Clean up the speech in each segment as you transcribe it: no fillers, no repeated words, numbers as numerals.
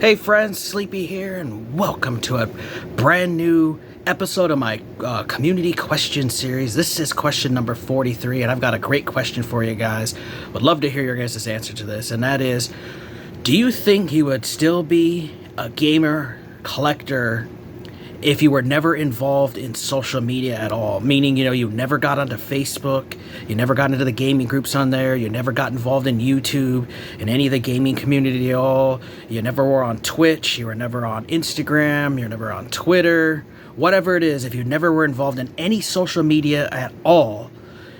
Hey friends, Sleepy here, and welcome to a brand new episode of my community question series. This is question number 43, and I've got a great question for you guys. Would love to hear your guys' answer to this, and that is, do you think you would still be a gamer, collector, if you were never involved in social media at all? Meaning, you never got onto Facebook, you never got into the gaming groups on there, you never got involved in YouTube, in any of the gaming community at all, you never were on Twitch, you were never on Instagram, you're never on Twitter, whatever it is. If you never were involved in any social media at all,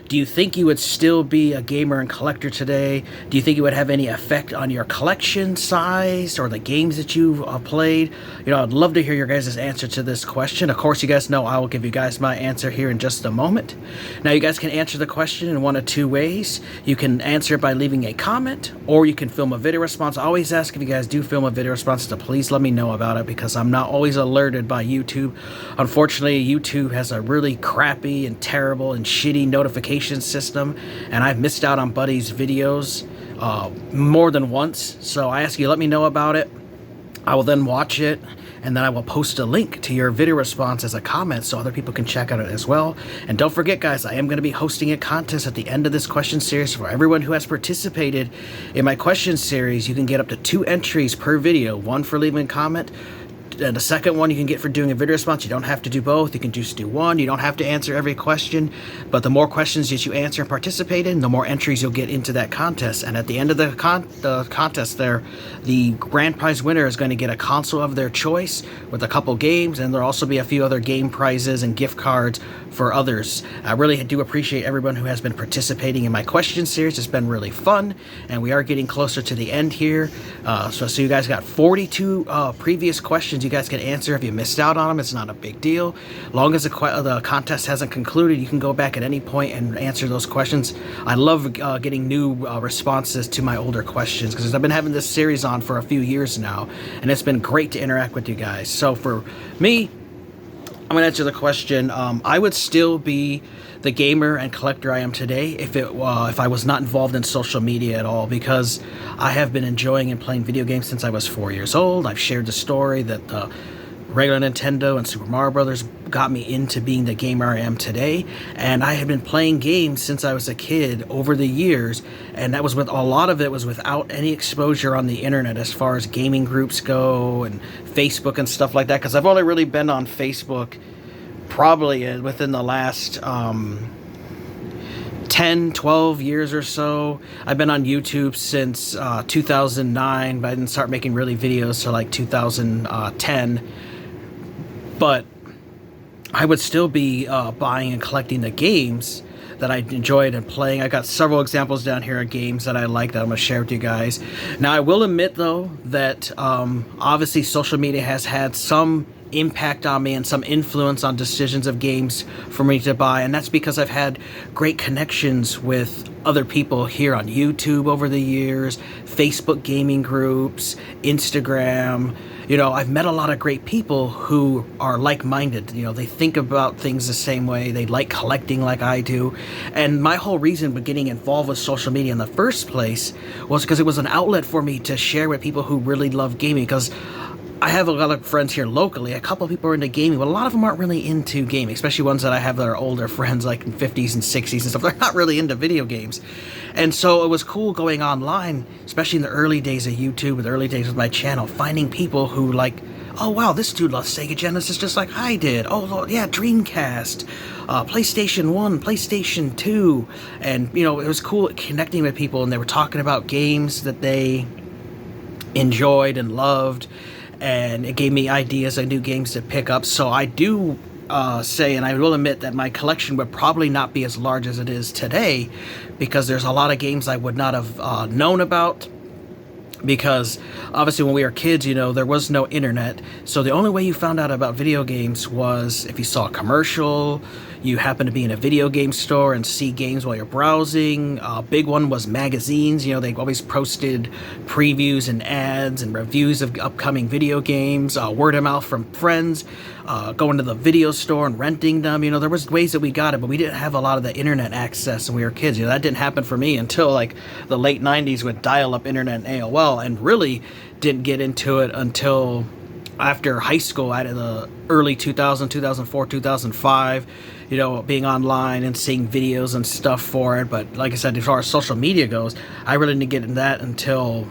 do you think you would still be a gamer and collector today? Do you think it would have any effect on your collection size or the games that you've played? I'd love to hear your guys' answer to this question. Of course, you guys know I will give you guys my answer here in just a moment. Now, you guys can answer the question in one of two ways. You can answer it by leaving a comment, or you can film a video response. I always ask if you guys do film a video response to please let me know about it, because I'm not always alerted by YouTube. Unfortunately, YouTube has a really crappy and terrible and shitty notification system, and I've missed out on buddies' videos more than once. So I ask you, let me know about it. I will then watch it, and then I will post a link to your video response as a comment so other people can check out it as well. And don't forget, guys, I am going to be hosting a contest at the end of this question series. For everyone who has participated in my question series, you can get up to 2 entries per video, one for leaving a comment, and the second one you can get for doing a video response. You don't have to do both. You can just do one. You don't have to answer every question, but the more questions that you answer and participate in, the more entries you'll get into that contest. And at the end of the contest there, the grand prize winner is going to get a console of their choice with a couple games, and there'll also be a few other game prizes and gift cards for others. I really do appreciate everyone who has been participating in my question series. It's been really fun, and we are getting closer to the end here. So you guys got 42 previous questions you guys can answer. If you missed out on them, it's not a big deal. Long as the contest hasn't concluded, you can go back at any point and answer those questions. I love getting new responses to my older questions, because I've been having this series on for a few years now, and it's been great to interact with you guys. So for me, I'm going to answer the question. I would still be the gamer and collector I am today if I was not involved in social media at all, because I have been enjoying and playing video games since I was 4 years old. I've shared the story that regular Nintendo and Super Mario Brothers got me into being the gamer I am today, and I have been playing games since I was a kid over the years, and that was with a lot of it was without any exposure on the internet as far as gaming groups go and Facebook and stuff like that, because I've only really been on Facebook probably within the last 10, 12 years or so. I've been on YouTube since 2009, but I didn't start making really videos till like 2010. But I would still be buying and collecting the games that I enjoyed and playing. I got several examples down here of games that I like that I'm going to share with you guys. Now, I will admit, though, that obviously social media has had some impact on me and some influence on decisions of games for me to buy, and that's because I've had great connections with other people here on YouTube over the years, Facebook gaming groups, Instagram. I've met a lot of great people who are like-minded. They think about things the same way. They like collecting like I do. And my whole reason for getting involved with social media in the first place was because it was an outlet for me to share with people who really love gaming, because I have a lot of friends here locally. A couple of people are into gaming, but a lot of them aren't really into gaming, especially ones that I have that are older friends, like in 50s and 60s and stuff. They're not really into video games. And so it was cool going online, especially in the early days of YouTube, the early days of my channel, finding people who like, oh wow, this dude loves Sega Genesis just like I did. Oh yeah, Dreamcast, PlayStation 1, PlayStation 2. And it was cool connecting with people, and they were talking about games that they enjoyed and loved, and it gave me ideas of new games to pick up. So I do say, and I will admit, that my collection would probably not be as large as it is today, because there's a lot of games I would not have known about, because obviously when we were kids, there was no internet, so the only way you found out about video games was if you saw a commercial, you happen to be in a video game store and see games while you're browsing. Big one was magazines. They always posted previews and ads and reviews of upcoming video games. Word of mouth from friends. Going to the video store and renting them. There was ways that we got it, but we didn't have a lot of the internet access when we were kids. That didn't happen for me until like the late 90s with dial-up internet and AOL, and really didn't get into it until after high school, out of the early 2004, 2005, being online and seeing videos and stuff for it. But like I said, as far as social media goes, I really didn't get in that until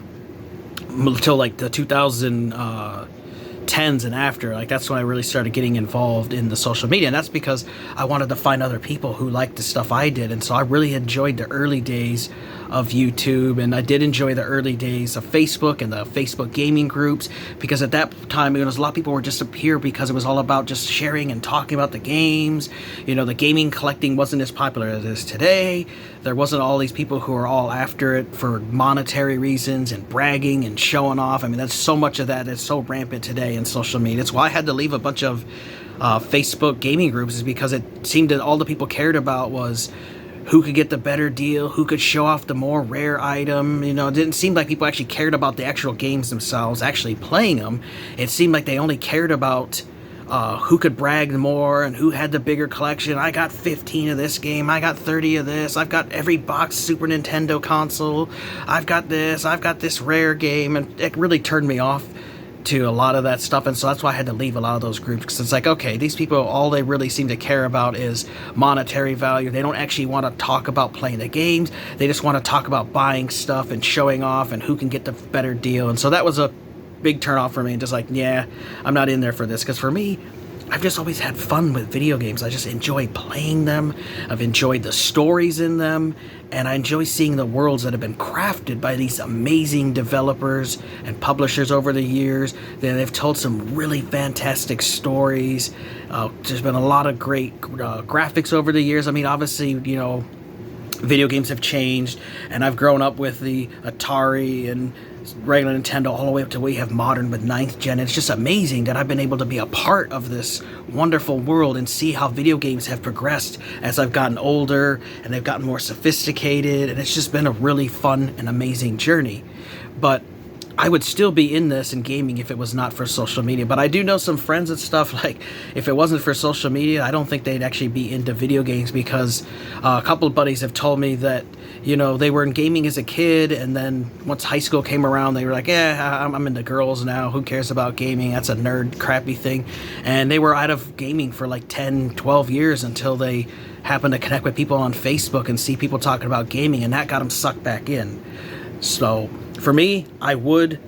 like the 2010s and after. Like, that's when I really started getting involved in the social media, and that's because I wanted to find other people who liked the stuff I did. And so I really enjoyed the early days of YouTube, and I did enjoy the early days of Facebook and the Facebook gaming groups, because at that time, a lot of people were just up here because it was all about just sharing and talking about the games. The gaming collecting wasn't as popular as it is today. There wasn't all these people who are all after it for monetary reasons and bragging and showing off. That's so much of that is so rampant today in social media. It's why I had to leave a bunch of Facebook gaming groups, is because it seemed that all the people cared about was who could get the better deal, who could show off the more rare item. It didn't seem like people actually cared about the actual games themselves, actually playing them. It seemed like they only cared about who could brag more and who had the bigger collection. I got 15 of this game, I got 30 of this, I've got every box Super Nintendo console, I've got this rare game, and it really turned me off to a lot of that stuff. And so that's why I had to leave a lot of those groups, because it's like, okay, these people, all they really seem to care about is monetary value. They don't actually want to talk about playing the games. They just want to talk about buying stuff and showing off and who can get the better deal. And so that was a big turn off for me, and just like, yeah, I'm not in there for this. Because for me, I've just always had fun with video games. I just enjoy playing them. I've enjoyed the stories in them, and I enjoy seeing the worlds that have been crafted by these amazing developers and publishers over the years. They've told some really fantastic stories. There's been a lot of great graphics over the years. Obviously, video games have changed, and I've grown up with the Atari and regular Nintendo all the way up to we have modern with 9th gen. It's just amazing that I've been able to be a part of this wonderful world and see how video games have progressed as I've gotten older and they've gotten more sophisticated, and it's just been a really fun and amazing journey. But I would still be in this and gaming if it was not for social media. But I do know some friends and stuff, like, if it wasn't for social media, I don't think they'd actually be into video games, because a couple of buddies have told me that, they were in gaming as a kid, and then once high school came around, they were like, I'm into girls now, who cares about gaming, that's a nerd crappy thing. And they were out of gaming for like 10, 12 years until they happened to connect with people on Facebook and see people talking about gaming, and that got them sucked back in. So for me, I would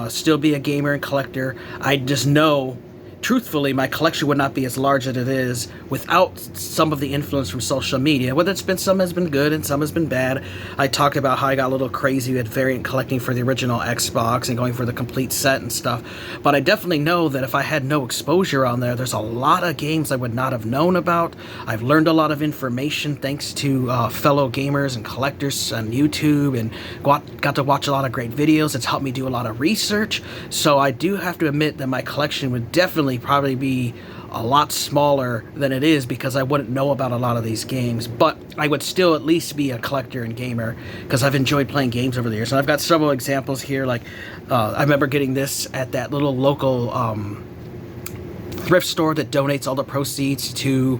still be a gamer and collector. I just know, truthfully, my collection would not be as large as it is without some of the influence from social media. Whether some has been good and some has been bad. I talked about how I got a little crazy with variant collecting for the original Xbox and going for the complete set and stuff. But I definitely know that if I had no exposure on there, there's a lot of games I would not have known about. I've learned a lot of information thanks to fellow gamers and collectors on YouTube, and got to watch a lot of great videos. It's helped me do a lot of research. So I do have to admit that my collection would probably be a lot smaller than it is, because I wouldn't know about a lot of these games. But I would still at least be a collector and gamer, because I've enjoyed playing games over the years. And I've got several examples here. Like, I remember getting this at that little local thrift store that donates all the proceeds to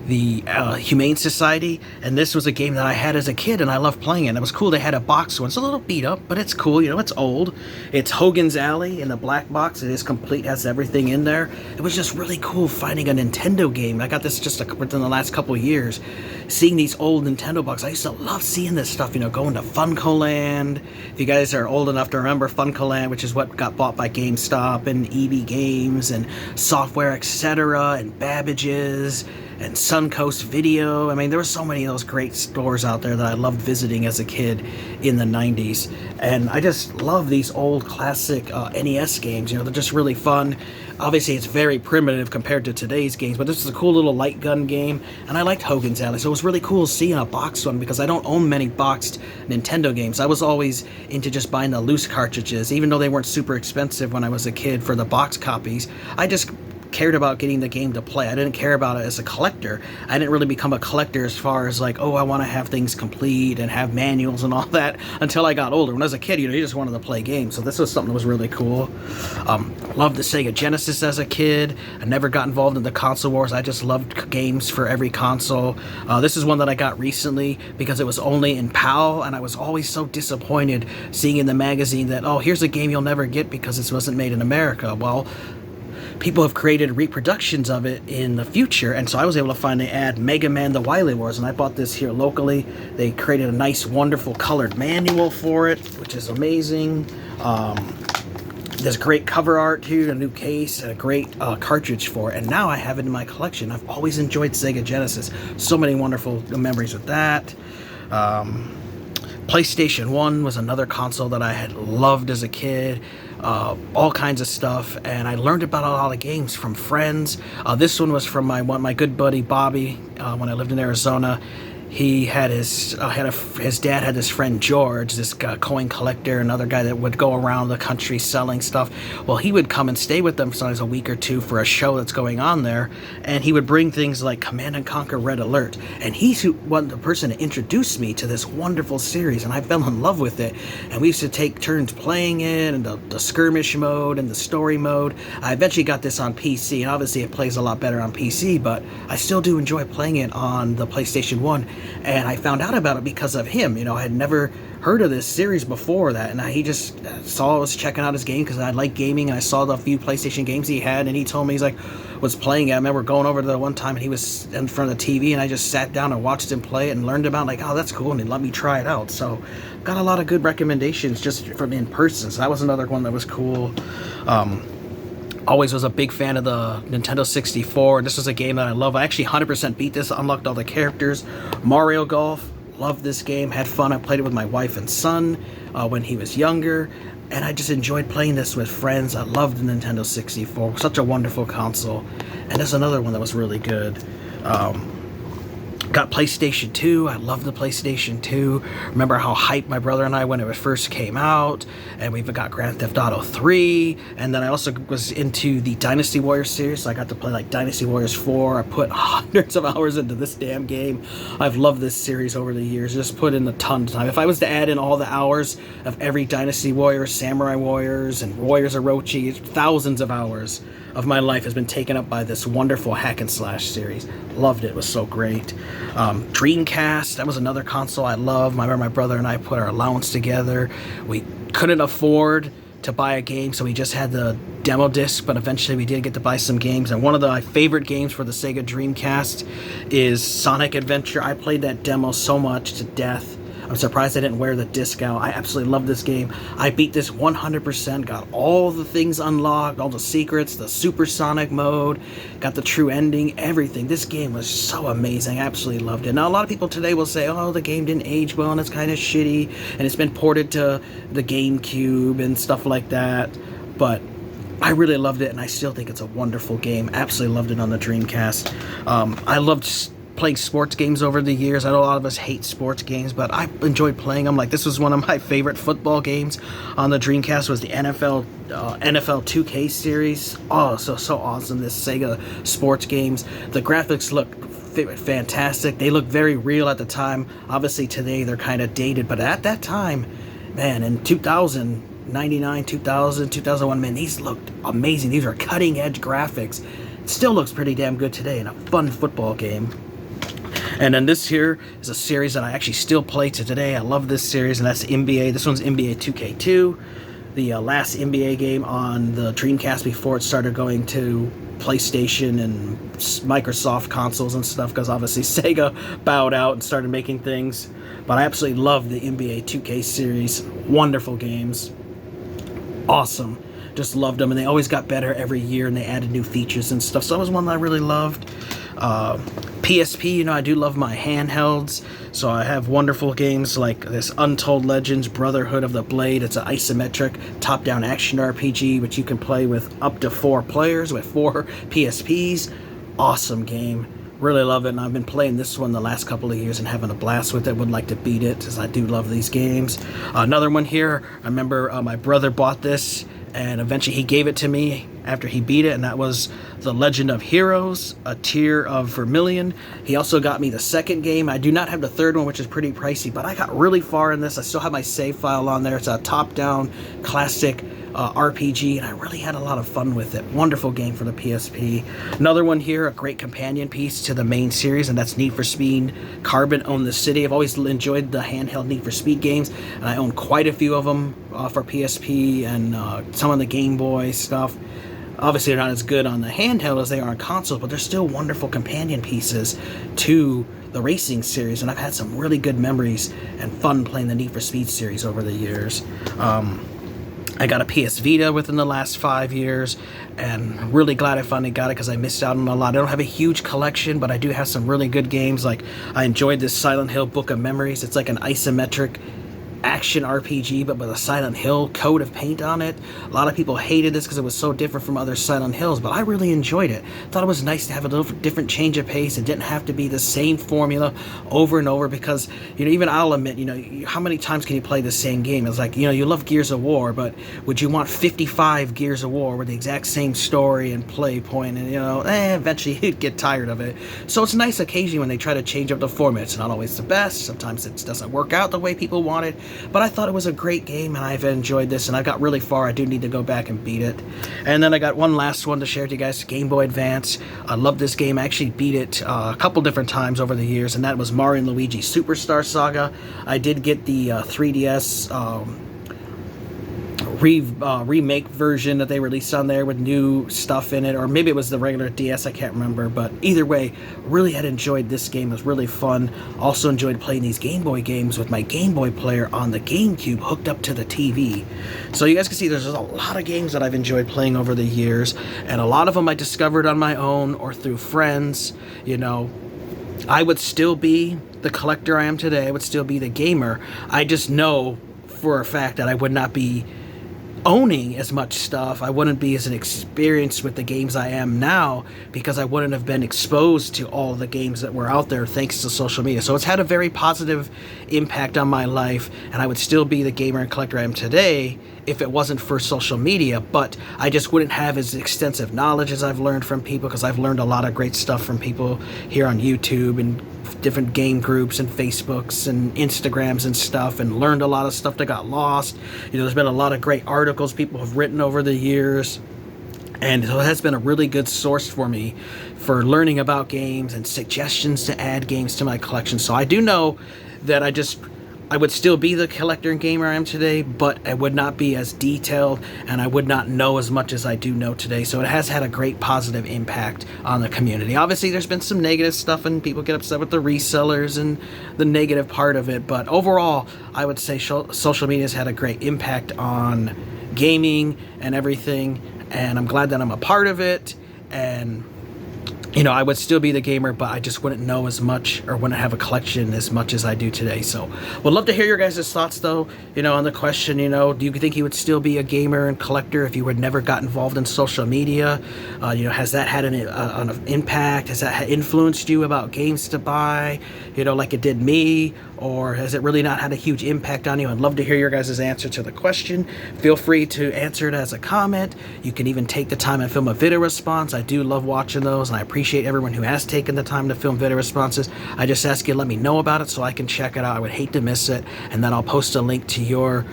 the Humane Society, and this was a game that I had as a kid, and I loved playing it. It was cool. They had a box one. It's a little beat up, but it's cool. It's old. It's Hogans Alley in the black box. It is complete, has everything in there. It was just really cool finding a Nintendo game. I got this just within the last couple of years, seeing these old Nintendo boxes. I used to love seeing this stuff, going to Funko Land. If you guys are old enough to remember Funko Land, which is what got bought by GameStop and EB Games and Software, etc., and Babbage's and Suncoast Video. There were so many of those great stores out there that I loved visiting as a kid in the 90s. And I just love these old classic NES games. They're just really fun. Obviously, it's very primitive compared to today's games, but this is a cool little light gun game, and I liked Hogans Alley, so it was really cool seeing a boxed one, because I don't own many boxed Nintendo games. I was always into just buying the loose cartridges, even though they weren't super expensive when I was a kid for the box copies. I just cared about getting the game to play. I didn't care about it as a collector. I didn't really become a collector as far as like, oh, I want to have things complete and have manuals and all that until I got older. When I was a kid, you just wanted to play games. So this was something that was really cool. Loved the Sega Genesis as a kid. I never got involved in the console wars. I just loved games for every console. This is one that I got recently because it was only in PAL, and I was always so disappointed seeing in the magazine that, oh, here's a game you'll never get because this wasn't made in America. Well, people have created reproductions of it in the future, and so I was able to finally add Mega Man The Wily Wars, and I bought this here locally. They created a nice, wonderful colored manual for it, which is amazing. There's great cover art too, a new case, a great cartridge for it, and now I have it in my collection. I've always enjoyed Sega Genesis. So many wonderful memories with that. PlayStation 1 was another console that I had loved as a kid. All kinds of stuff, and I learned about a lot of games from friends. This one was from my good buddy Bobby when I lived in Arizona. He had his dad had his friend George, this coin collector, another guy that would go around the country selling stuff. Well, he would come and stay with them sometimes a week or two for a show that's going on there, and he would bring things like Command & Conquer Red Alert, and he's the person that introduced me to this wonderful series, and I fell in love with it. And we used to take turns playing it, and the skirmish mode and the story mode. I eventually got this on PC, and obviously it plays a lot better on PC, but I still do enjoy playing it on the PlayStation 1. And I found out about it because of him. I had never heard of this series before that, and he just saw I was checking out his game because I like gaming, and I saw the few PlayStation games he had, and he told me was playing it. I remember going over to the one time, and he was in front of the TV, and I just sat down and watched him play it and learned about it, oh, that's cool, and he let me try it out. So got a lot of good recommendations just from in person. So that was another one that was cool. Always was a big fan of the Nintendo 64. This was a game that I love. I actually 100% beat this, unlocked all the characters. Mario Golf, loved this game, had fun. I played it with my wife and son when he was younger, and I just enjoyed playing this with friends. I loved the Nintendo 64, such a wonderful console. And there's another one that was really good. Got PlayStation 2. I love the PlayStation 2. Remember how hyped my brother and I when it first came out. And we've got Grand Theft Auto 3. And then I also was into the Dynasty Warriors series. So I got to play like Dynasty Warriors 4. I put hundreds of hours into this damn game. I've loved this series over the years. Just put in a ton of time. If I was to add in all the hours of every Dynasty Warriors, Samurai Warriors, and Warriors Orochi, thousands of hours of my life has been taken up by this wonderful hack and slash series. Loved it. It was so great. Dreamcast, that was another console I loved. I remember my brother and I put our allowance together. We couldn't afford to buy a game, so we just had the demo disc, but eventually we did get to buy some games. And one of my favorite games for the Sega Dreamcast is Sonic Adventure. I played that demo so much to death. I'm surprised I didn't wear the disc out. I absolutely love this game. I beat this 100%, got all the things unlocked, all the secrets, the supersonic mode, got the true ending, everything. This game was so amazing. I absolutely loved it. Now, a lot of people today will say, oh, the game didn't age well and it's kind of shitty, and it's been ported to the GameCube and stuff like that, but I really loved it, and I still think it's a wonderful game. Absolutely loved it on the Dreamcast. I loved playing sports games over the years. I know a lot of us hate sports games, but I enjoyed playing them. Like, this was one of my favorite football games on the Dreamcast, was the NFL 2K series. Oh, so awesome. This Sega Sports games. The graphics look fantastic. They look very real at the time. Obviously today they're kind of dated, but at that time, man, in 99, 2000, 2001, man, these looked amazing. These are cutting edge graphics. It still looks pretty damn good today, and a fun football game. And then this here is a series that I actually still play to today. I love this series, and that's NBA. This one's NBA 2K2, the last NBA game on the Dreamcast before it started going to PlayStation and Microsoft consoles and stuff, because obviously Sega bowed out and started making things. But I absolutely love the NBA 2K series. Wonderful games. Awesome. Just loved them, and they always got better every year, and they added new features and stuff. So that was one that I really loved. PSP, I do love my handhelds, so I have wonderful games like this Untold Legends Brotherhood of the Blade. It's an isometric top-down action RPG, which you can play with up to 4 players with 4 PSPs. Awesome game. Really love it, and I've been playing this one the last couple of years and having a blast with it. Would like to beat it, as I do love these games. Another one here, I remember my brother bought this, and eventually he gave it to me after he beat it, and that was The Legend of Heroes, A Tear of Vermilion. He also got me the second game. I do not have the third one, which is pretty pricey, but I got really far in this. I still have my save file on there. It's a top-down classic RPG, and I really had a lot of fun with it. Wonderful game for the PSP. Another one here, a great companion piece to the main series, and that's Need for Speed Carbon Own the City. I've always enjoyed the handheld Need for Speed games, and I own quite a few of them for PSP and some on the Game Boy stuff. Obviously, they're not as good on the handheld as they are on consoles, but they're still wonderful companion pieces to the racing series, and I've had some really good memories and fun playing the Need for Speed series over the years. I got a PS Vita within the last 5 years, and really glad I finally got it because I missed out on a lot. I don't have a huge collection, but I do have some really good games. Like, I enjoyed this Silent Hill Book of Memories. It's like an isometric action RPG, but with a Silent Hill coat of paint on it. A lot of people hated this because it was so different from other Silent Hills, but I really enjoyed it. Thought it was nice to have a little different change of pace. It didn't have to be the same formula over and over because, even I'll admit, how many times can you play the same game? It's like, you love Gears of War, but would you want 55 Gears of War with the exact same story and play point? And, eventually you'd get tired of it. So it's nice occasionally when they try to change up the format. It's not always the best. Sometimes it doesn't work out the way people want it. But I thought it was a great game, and I've enjoyed this, and I got really far. I do need to go back and beat it. And then I got one last one to share with you guys, Game Boy Advance. I love this game. I actually beat it a couple different times over the years, and that was Mario and Luigi Superstar Saga. I did get the 3DS remake version that they released on there with new stuff in it, or maybe it was the regular DS, I can't remember, but either way, really had enjoyed this game. It was really fun. Also enjoyed playing these Game Boy games with my Game Boy player on the GameCube hooked up to the TV. So you guys can see there's a lot of games that I've enjoyed playing over the years, and a lot of them I discovered on my own or through friends. I would still be the collector I am today. I would still be the gamer. I just know for a fact that I would not be owning as much stuff. I wouldn't be as experienced with the games I am now because I wouldn't have been exposed to all the games that were out there thanks to social media. So it's had a very positive impact on my life, and I would still be the gamer and collector I am today if it wasn't for social media, but I just wouldn't have as extensive knowledge as I've learned from people, because I've learned a lot of great stuff from people here on YouTube and different game groups and Facebooks and Instagrams and stuff, and learned a lot of stuff that got lost. There's been a lot of great articles people have written over the years, and so it has been a really good source for me for learning about games and suggestions to add games to my collection. So I do know that I would still be the collector and gamer I am today, but I would not be as detailed, and I would not know as much as I do know today. So it has had a great positive impact on the community. Obviously, there's been some negative stuff, and people get upset with the resellers and the negative part of it. But overall, I would say social media has had a great impact on gaming and everything, and I'm glad that I'm a part of it. And I would still be the gamer, but I just wouldn't know as much or wouldn't have a collection as much as I do today. So would love to hear your guys' thoughts, though, on the question, do you think you would still be a gamer and collector if you would never got involved in social media? Has that had an impact? Has that influenced you about games to buy, like it did me? Or has it really not had a huge impact on you? I'd love to hear your guys' answer to the question. Feel free to answer it as a comment. You can even take the time and film a video response. I do love watching those, and I appreciate everyone who has taken the time to film video responses. I just ask you to let me know about it so I can check it out. I would hate to miss it, and then I'll post a link to your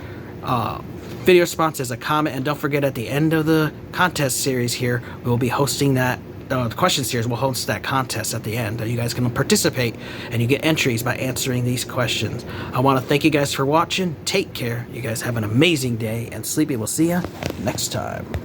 video response as a comment. And don't forget, at the end of the contest series here, we will be hosting that the question series. Will host that contest at the end. You guys can participate, and you get entries by answering these questions. I want to thank you guys for watching. Take care. You guys have an amazing day, and Sleepy will see you next time.